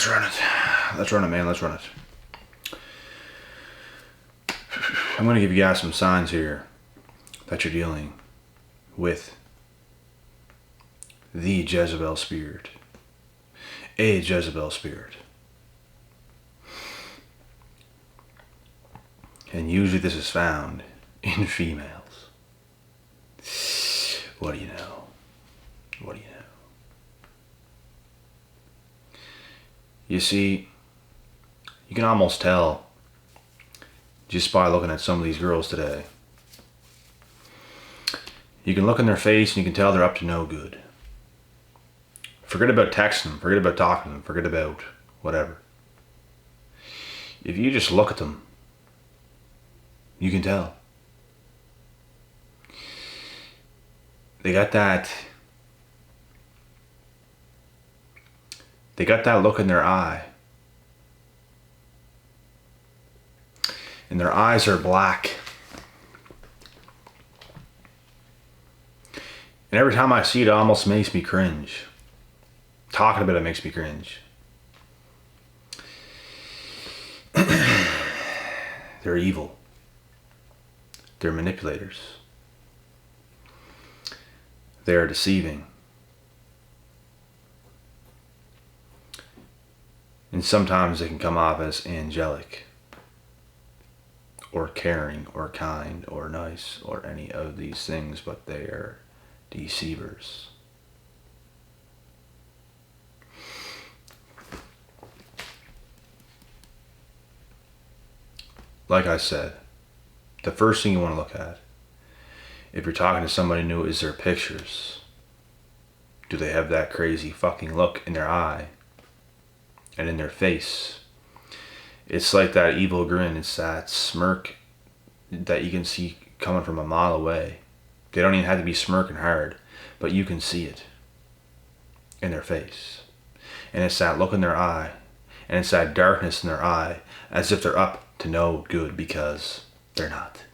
Let's run it. Let's run it, man. Let's run it. I'm going to give you guys some signs here that you're dealing with the Jezebel spirit. A Jezebel spirit. And usually this is found in females. What do you know? What do you know? You see, you can almost tell just by looking at some of these girls today. You can look in their face and you can tell they're up to no good. Forget about texting them, forget about talking to them, forget about whatever. If you just look at them, you can tell. They got that look in their eye. And their eyes are black. And every time I see it, it almost makes me cringe. Talking about it makes me cringe. They're evil. They're manipulators. They are deceiving. And sometimes they can come off as angelic, or caring, or kind, or nice, or any of these things, but they are deceivers. Like I said, the first thing you want to look at, if you're talking to somebody new, is their pictures. Do they have that crazy fucking look in their eye and in their face? It's like that evil grin. It's that smirk that you can see coming from a mile away. They don't even have to be smirking hard, but you can see it in their face. And it's that look in their eye, and it's that darkness in their eye, as if they're up to no good, because they're not.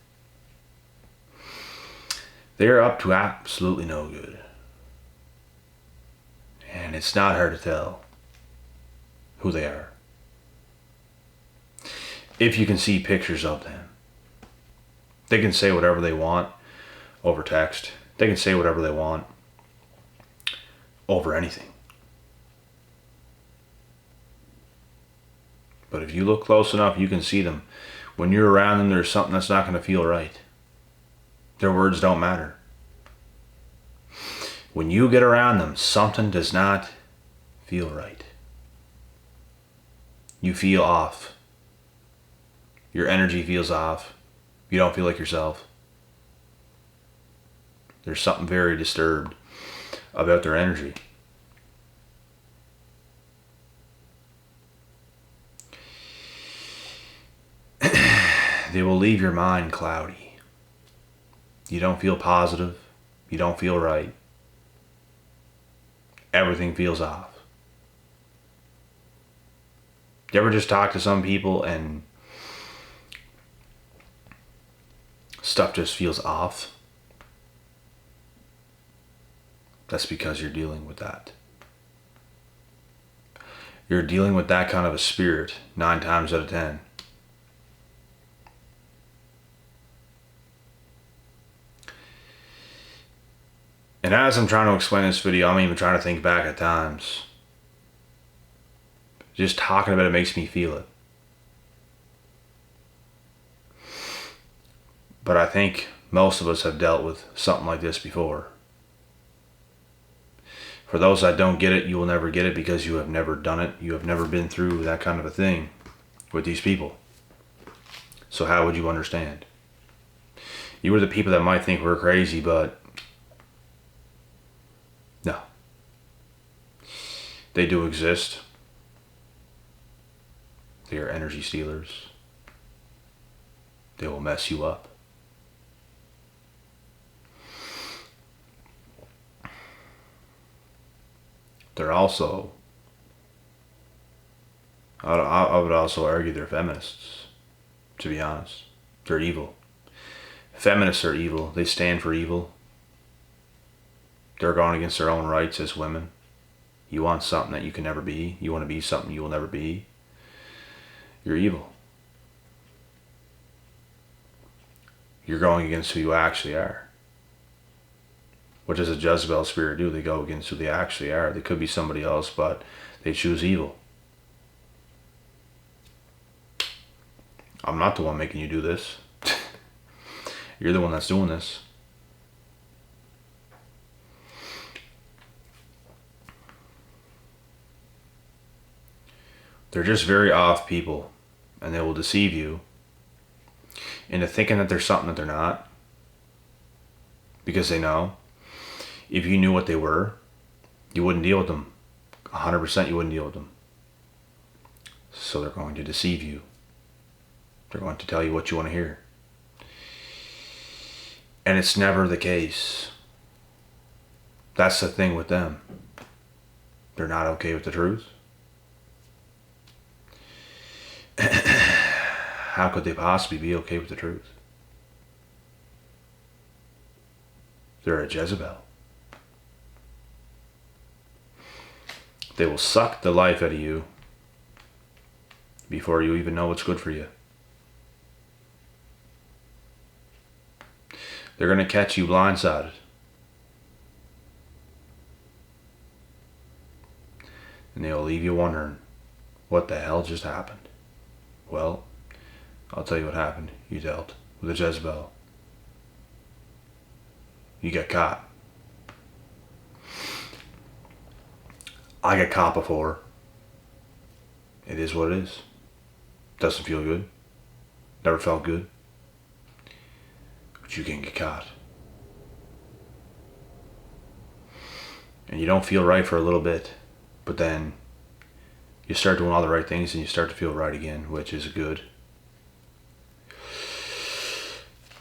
They're up to absolutely no good. And it's not hard to tell who they are if you can see pictures of them. They can say whatever they want over text. They can say whatever they want over anything. But if you look close enough, you can see them. When you're around them, there's something that's not going to feel right. Their words don't matter. When you get around them, something does not feel right. You feel off. Your energy feels off. You don't feel like yourself. There's something very disturbed about their energy. They will leave your mind cloudy. You don't feel positive. You don't feel right. Everything feels off. You ever just talk to some people and stuff just feels off? That's because you're dealing with that. You're dealing with that kind of a spirit 9 times out of 10. And as I'm trying to explain this video, I'm even trying to think back at times. Just talking about it makes me feel it. But I think most of us have dealt with something like this before. For those that don't get it, you will never get it because you have never done it. You have never been through that kind of a thing with these people. So how would you understand? You are the people that might think we're crazy, but no. They do exist. They are energy stealers. They will mess you up. They're also, I would also argue they're feminists, to be honest. They're evil. Feminists are evil. They stand for evil. They're going against their own rights as women. You want something that you can never be. You want to be something you will never be. You're evil. You're going against who you actually are. What does a Jezebel spirit do? They go against who they actually are. They could be somebody else, but they choose evil. I'm not the one making you do this. You're the one that's doing this. They're just very off people, and they will deceive you into thinking that they're something that they're not, because they know if you knew what they were, you wouldn't deal with them. 100% you wouldn't deal with them. So they're going to deceive you. They're going to tell you what you want to hear. And it's never the case. That's the thing with them. They're not okay with the truth. How could they possibly be okay with the truth? They're a Jezebel. They will suck the life out of you before you even know what's good for you. They're going to catch you blindsided. And they'll leave you wondering, what the hell just happened? Well, I'll tell you what happened. You dealt with a Jezebel. You got caught. I got caught before. It is what it is. Doesn't feel good. Never felt good. But you can get caught. And you don't feel right for a little bit. But then you start doing all the right things and you start to feel right again, which is good.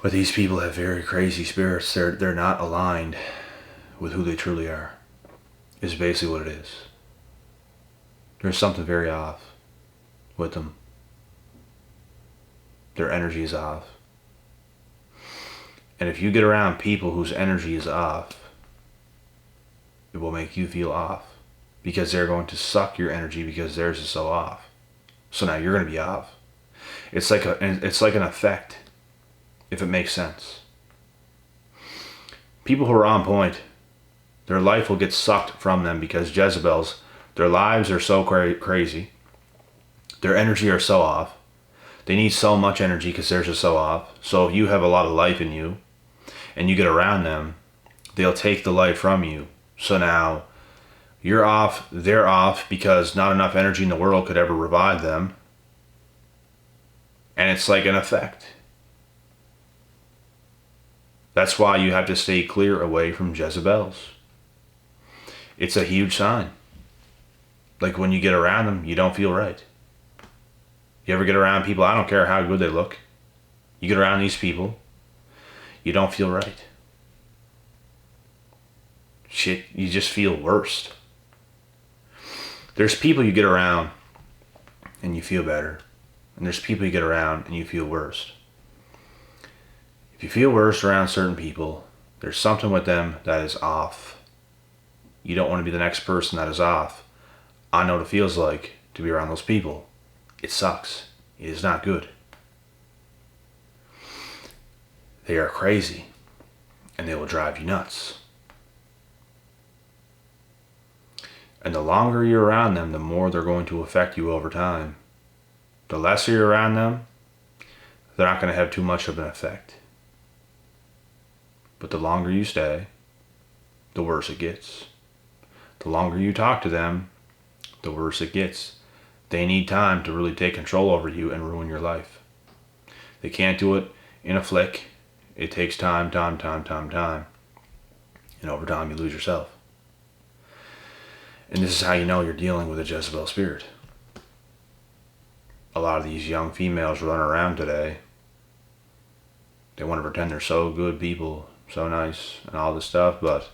But these people have very crazy spirits. They're not aligned with who they truly are. Is basically what it is. There's something very off with them. Their energy is off. And if you get around people whose energy is off, it will make you feel off. Because they're going to suck your energy because theirs is so off. So now you're going to be off. It's like an effect, if it makes sense. People who are on point, their life will get sucked from them because Jezebels, their lives are so crazy. Their energy are so off. They need so much energy because theirs is so off. So if you have a lot of life in you and you get around them, they'll take the life from you. So now you're off, they're off because not enough energy in the world could ever revive them. And it's like an effect. That's why you have to stay clear away from Jezebels. It's a huge sign. Like when you get around them, you don't feel right. You ever get around people, I don't care how good they look. You get around these people, you don't feel right. Shit, you just feel worse. There's people you get around and you feel better. And there's people you get around and you feel worse. If you feel worse around certain people, there's something with them that is off. You don't want to be the next person that is off. I know what it feels like to be around those people. It sucks. It is not good. They are crazy. And they will drive you nuts. And the longer you're around them, the more they're going to affect you over time. The lesser you're around them, they're not going to have too much of an effect. But the longer you stay, the worse it gets. The longer you talk to them, the worse it gets. They need time to really take control over you and ruin your life. They can't do it in a flick. It takes time. And over time you lose yourself. And this is how you know you're dealing with a Jezebel spirit. A lot of these young females running around today, they want to pretend they're so good people, so nice, and all this stuff, but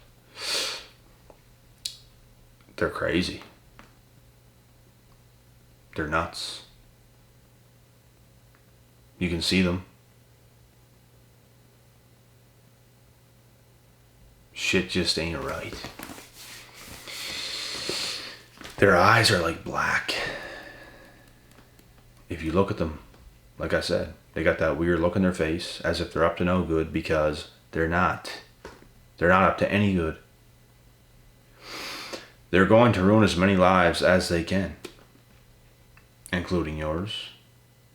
they're crazy. They're nuts. You can see them. Shit just ain't right. Their eyes are like black. If you look at them, like I said, they got that weird look in their face as if they're up to no good, because they're not. They're not up to any good. They're going to ruin as many lives as they can, including yours,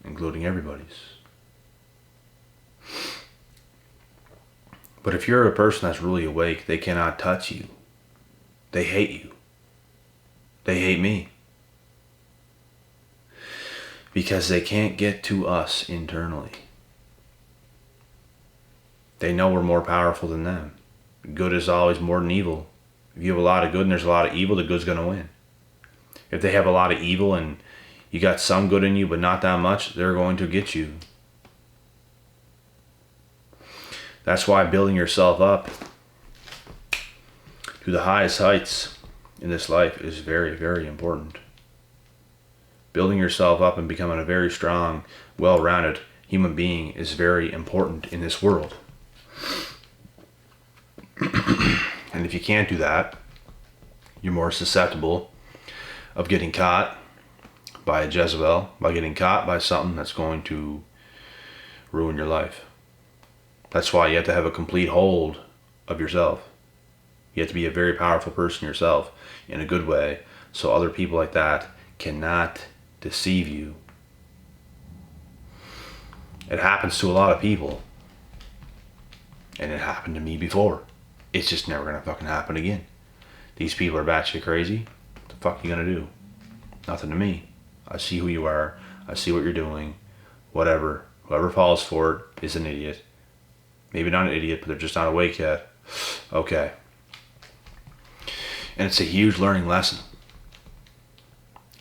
including everybody's. But if you're a person that's really awake, they cannot touch you. They hate you. They hate me. Because they can't get to us internally. They know we're more powerful than them. Good is always more than evil. If you have a lot of good and there's a lot of evil, the good's going to win. If they have a lot of evil and you got some good in you but not that much, they're going to get you. That's why building yourself up to the highest heights in this life is very, very important. Building yourself up and becoming a very strong, well-rounded human being is very important in this world. And if you can't do that, you're more susceptible of getting caught by a Jezebel, by getting caught by something that's going to ruin your life. That's why you have to have a complete hold of yourself. You have to be a very powerful person yourself in a good way, so other people like that cannot deceive you. It happens to a lot of people, and it happened to me before. It's just never gonna fucking happen again. These people are batshit crazy. What the fuck are you gonna do? Nothing to me. I see who you are. I see what you're doing. Whatever. Whoever falls for it is an idiot. Maybe not an idiot, but they're just not awake yet. Okay. And it's a huge learning lesson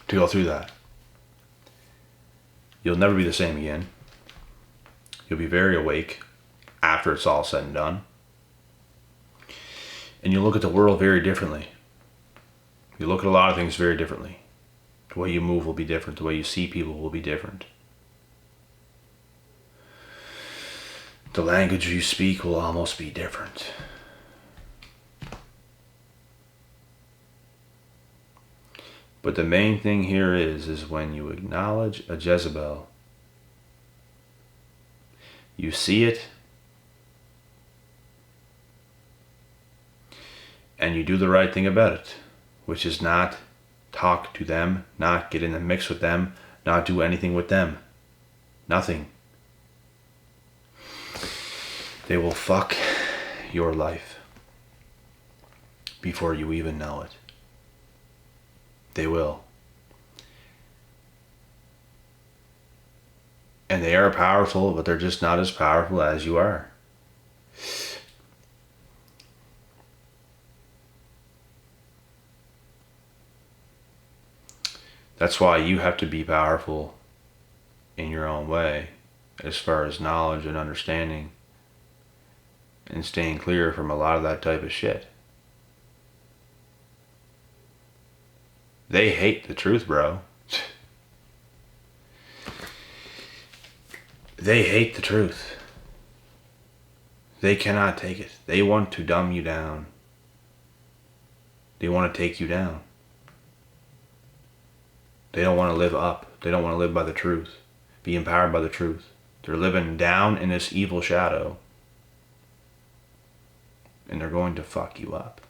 to go through that. You'll never be the same again. You'll be very awake after it's all said and done. And you'll look at the world very differently. You look at a lot of things very differently. The way you move will be different. The way you see people will be different. The language you speak will almost be different. But the main thing here is when you acknowledge a Jezebel, you see it, and you do the right thing about it, which is not talk to them, not get in the mix with them, not do anything with them. Nothing. They will fuck your life before you even know it. They will. And they are powerful, but they're just not as powerful as you are. That's why you have to be powerful in your own way, as far as knowledge and understanding, and staying clear from a lot of that type of shit. They hate the truth, bro. They hate the truth. They cannot take it. They want to dumb you down. They want to take you down. They don't want to live up. They don't want to live by the truth. Be empowered by the truth. They're living down in this evil shadow. And they're going to fuck you up.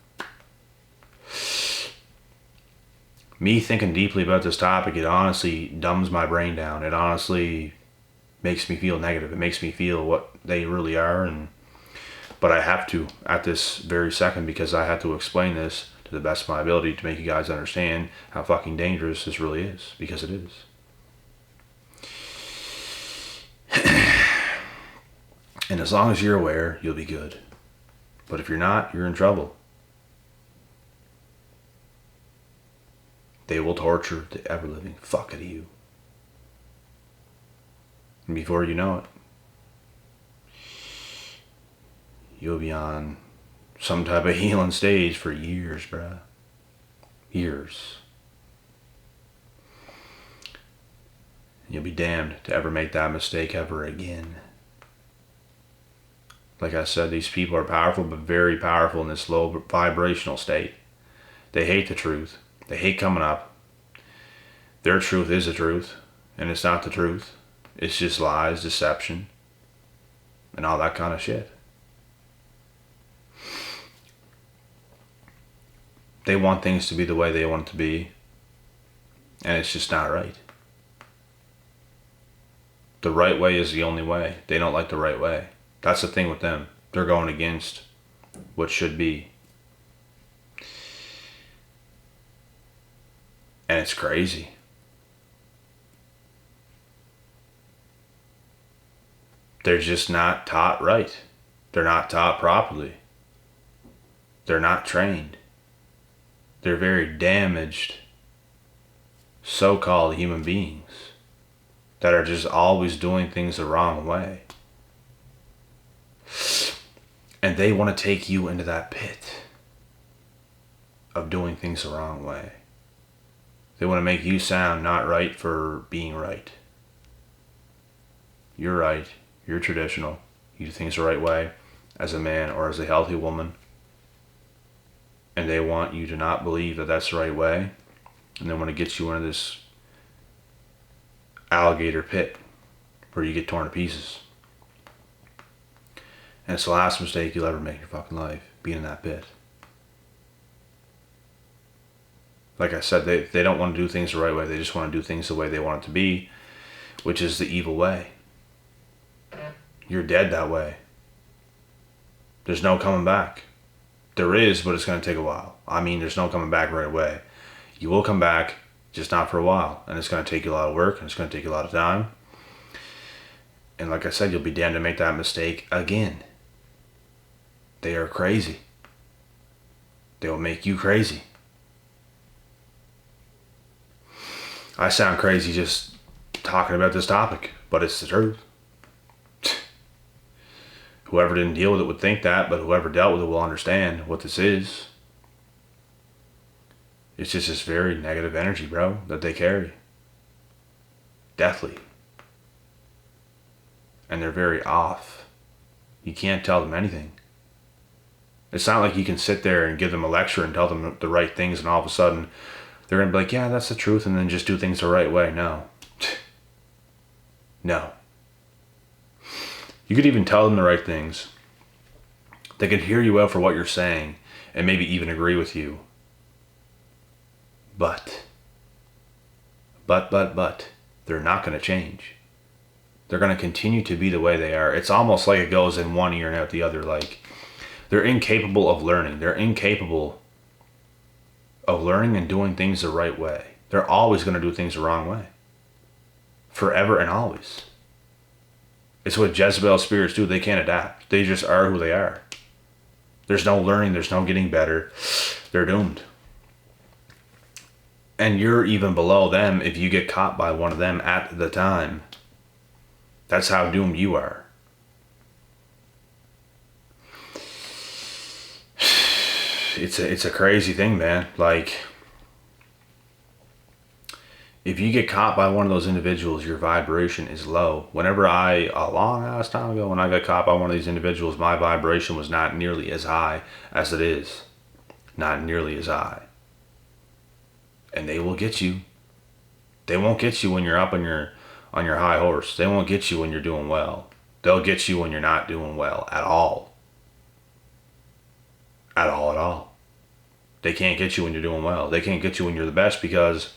Me thinking deeply about this topic, it honestly dumbs my brain down. It honestly makes me feel negative. It makes me feel what they really are. But I have to at this very second, because I have to explain this to the best of my ability to make you guys understand how fucking dangerous this really is, because it is. And as long as you're aware, you'll be good. But if you're not, you're in trouble. They will torture the ever-living fuck out of you. And before you know it, you'll be on some type of healing stage for years, bruh. Years. You'll be damned to ever make that mistake ever again. Like I said, these people are powerful, but very powerful in this low vibrational state. They hate the truth. They hate coming up. Their truth is the truth, and it's not the truth. It's just lies, deception, and all that kind of shit. They want things to be the way they want it to be, and it's just not right. The right way is the only way. They don't like the right way. That's the thing with them. They're going against what should be. And it's crazy. They're just not taught right. They're not taught properly. They're not trained. They're very damaged so-called human beings that are just always doing things the wrong way. And they want to take you into that pit of doing things the wrong way. They want to make you sound not right for being right. You're right. You're traditional. You do things the right way as a man or as a healthy woman. And they want you to not believe that that's the right way. And they want to get you into this alligator pit where you get torn to pieces. And it's the last mistake you'll ever make in your fucking life, being in that pit. Like I said, they don't want to do things the right way. They just want to do things the way they want it to be, which is the evil way. You're dead that way. There's no coming back. There is, but it's going to take a while. I mean, there's no coming back right away. You will come back, just not for a while. And it's going to take you a lot of work, and it's going to take you a lot of time. And like I said, you'll be damned to make that mistake again. They are crazy. They will make you crazy. I sound crazy just talking about this topic, but it's the truth. Whoever didn't deal with it would think that, but whoever dealt with it will understand what this is. It's just this very negative energy, bro, that they carry. Deathly. And they're very off. You can't tell them anything. It's not like you can sit there and give them a lecture and tell them the right things and all of a sudden they're going to be like, yeah, that's the truth, and then just do things the right way. No. No. You could even tell them the right things. They could hear you out for what you're saying and maybe even agree with you. But, they're not going to change. They're going to continue to be the way they are. It's almost like it goes in one ear and out the other. Like, they're incapable of learning. They're incapable of learning and doing things the right way. They're always going to do things the wrong way. Forever and always. It's what Jezebel spirits do. They can't adapt. They just are who they are. There's no learning. There's no getting better. They're doomed. And you're even below them if you get caught by one of them at the time. That's how doomed you are. It's a crazy thing, man. Like, if you get caught by one of those individuals, your vibration is low. A long ass time ago, when I got caught by one of these individuals, my vibration was not nearly as high as it is. Not nearly as high. And they will get you. They won't get you when you're up on your high horse. They won't get you when you're doing well. They'll get you when you're not doing well at all. At all. They can't get you when you're doing well. They can't get you when you're the best because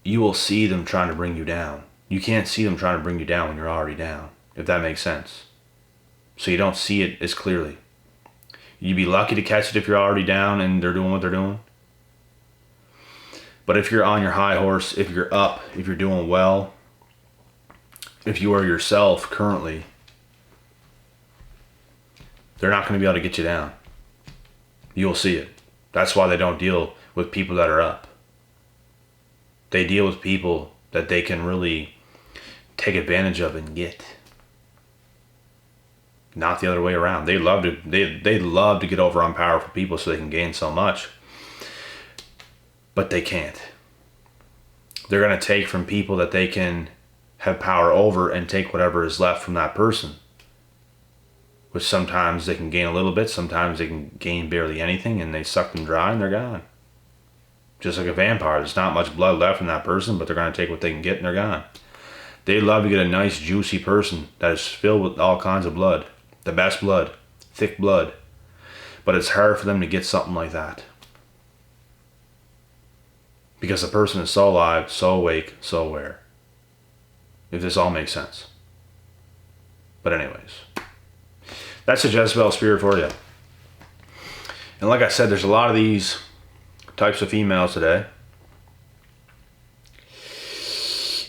you will see them trying to bring you down. You can't see them trying to bring you down when you're already down, if that makes sense. So you don't see it as clearly. You'd be lucky to catch it if you're already down and they're doing what they're doing. But if you're on your high horse, if you're up, if you're doing well, if you are yourself currently, they're not going to be able to get you down. You'll see it. That's why they don't deal with people that are up. They deal with people that they can really take advantage of and get. Not the other way around. They love to get over on powerful people so they can gain so much. But they can't. They're going to take from people that they can have power over and take whatever is left from that person. Which sometimes they can gain a little bit, sometimes they can gain barely anything, and they suck them dry and they're gone. Just like a vampire, there's not much blood left in that person, but they're going to take what they can get and they're gone. They love to get a nice, juicy person that is filled with all kinds of blood. The best blood. Thick blood. But it's hard for them to get something like that. Because the person is so alive, so awake, so aware. If this all makes sense. But anyways. That's a Jezebel spirit for you. And like I said, there's a lot of these types of females today.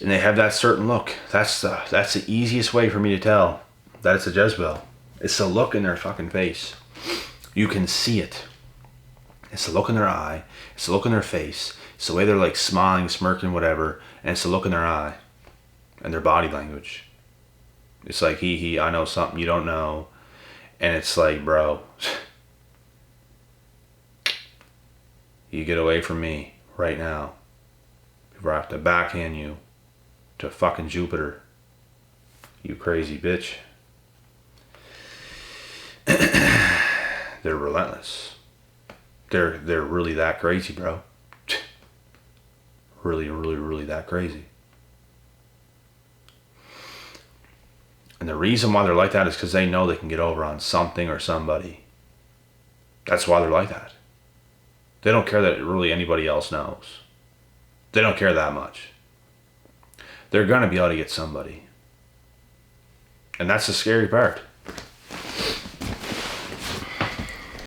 And they have that certain look. That's the easiest way for me to tell that it's a Jezebel. It's the look in their fucking face. You can see it. It's the look in their eye. It's the look in their face. It's the way they're like smiling, smirking, whatever. And it's the look in their eye. And their body language. It's like, I know something you don't know. And it's like, bro, you get away from me right now. Before I have to backhand you to fucking Jupiter. You crazy bitch. They're relentless. They're really that crazy, bro. Really, really, really that crazy. And the reason why they're like that is because they know they can get over on something or somebody. That's why they're like that. They don't care that really anybody else knows. They don't care that much. They're going to be able to get somebody. And that's the scary part.